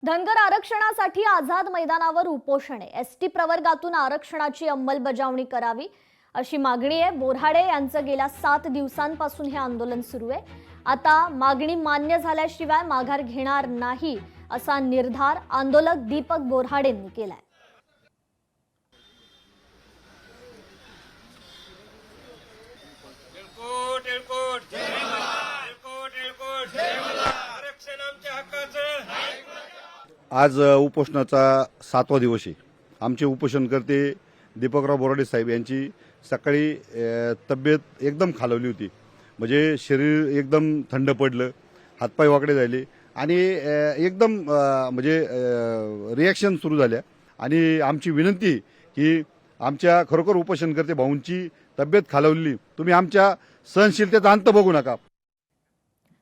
धनगर आरक्षणासाठी आझाद मैदानावर उपोषण आहे। एसटी प्रवर्गातून आरक्षणाची अंमलबजावणी करावी अशी मागणी आहे। बोऱ्हाडे यांचं गेल्या 7 दिवसांपासून हे आंदोलन सुरू आहे। आता मागणी मान्य झाल्याशिवाय माघार घेणार नाही असा निर्धार आंदोलक दीपक बोऱ्हाडेंनी केलाय। आज उपोषणाचा 7वा दिवस आहे। आमचे उपोषणकर्ते दीपकराव बोऱ्हाडे साहेब यांची सकाळी तब्येत एकदम खालावली होती। म्हणजे शरीर एकदम थंड पडलं, हातपाय वाकडे झाले आणि एकदम म्हणजे रिॲक्शन सुरू झाल्या। आणि आमची विनंती की आमच्या खरोखर उपोषणकर्ते भाऊंची तब्येत खालावली, तुम्ही आमच्या सहनशीलतेचा अंत बघू नका।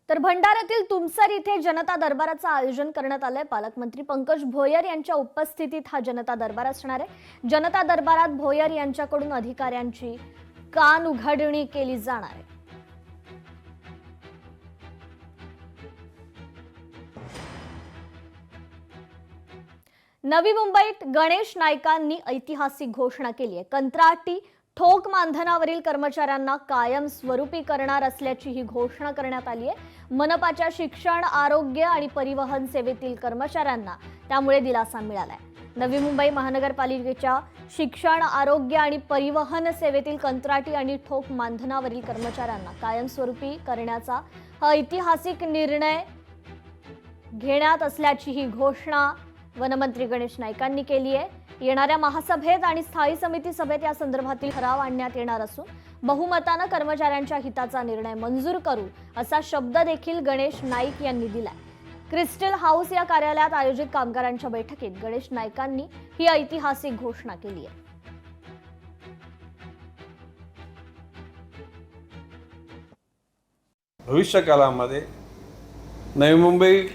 तर भंडाऱ्यातील तुमसर इथे जनता दरबाराचं आयोजन करण्यात आलंय। पालकमंत्री पंकज भोयर यांच्या उपस्थितीत हा जनता दरबार असणार आहे। जनता दरबारात भोयर यांच्याकडून अधिकाऱ्यांची कान उघडणी केली जाणार आहे। नवी मुंबईत गणेश नाईकांनी ऐतिहासिक घोषणा केली आहे। कंत्राटी ठोक मानधनावरील कर्मचाऱ्यांना कायम स्वरूपी करणार असल्याची ही घोषणा करण्यात आली आहे। मनपाच्या शिक्षण, आरोग्य आणि परिवहन सेवेतील कर्मचाऱ्यांना त्यामुळे दिलासा मिळालाय। नवी मुंबई महानगरपालिकेच्या शिक्षण, आरोग्य आणि परिवहन सेवेतील कंत्राटी आणि ठोक मानधनावरील कर्मचाऱ्यांना कायमस्वरूपी करण्याचा हा ऐतिहासिक निर्णय घेण्यात असल्याची ही घोषणा वनमंत्री गणेश नाईकांनी केली आहे। येणाऱ्या महासभेत आणि स्थायी समिती सभेत या संदर्भातील ठराव आणण्यात येणार असून बहुमतानं कर्मचाऱ्यांच्या हिताचा निर्णय मंजूर करू असा शब्द देखील गणेश नाईक यांनी दिलाय। क्रिस्टल हाऊस या कार्यालयात आयोजित कामगारांच्या बैठकीत गणेश नाईकांनी ही ऐतिहासिक घोषणा केली आहे। भविष्यकाळामध्ये नवी मुंबई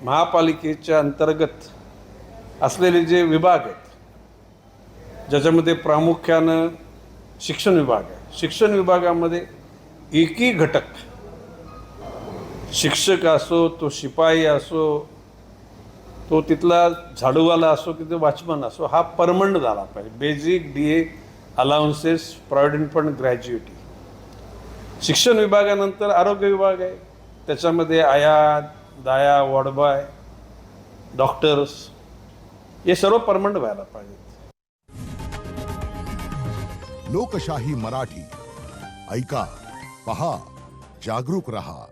महापालिकेच्या अंतर्गत असलेले जे विभाग आहेत, ज्याच्यामध्ये प्रामुख्यानं शिक्षण विभाग आहे। शिक्षण विभागामध्ये एकही घटक, शिक्षक असो, तो शिपाई असो, तो तिथला झाडूवाला असो की तो वॉचमन असो, हा परमनंट झाला पाहिजे। Basic DA allowances, provident fund, ग्रॅज्युएटी। शिक्षण विभागानंतर आरोग्य विभाग आहे, त्याच्यामध्ये आया, दाया, वॉर्डबॉय, डॉक्टर्स, हे सर्व परमनंट व्हायला पाहिजे। लोकशाही मराठी ऐका, पहा, जागरूक रहा।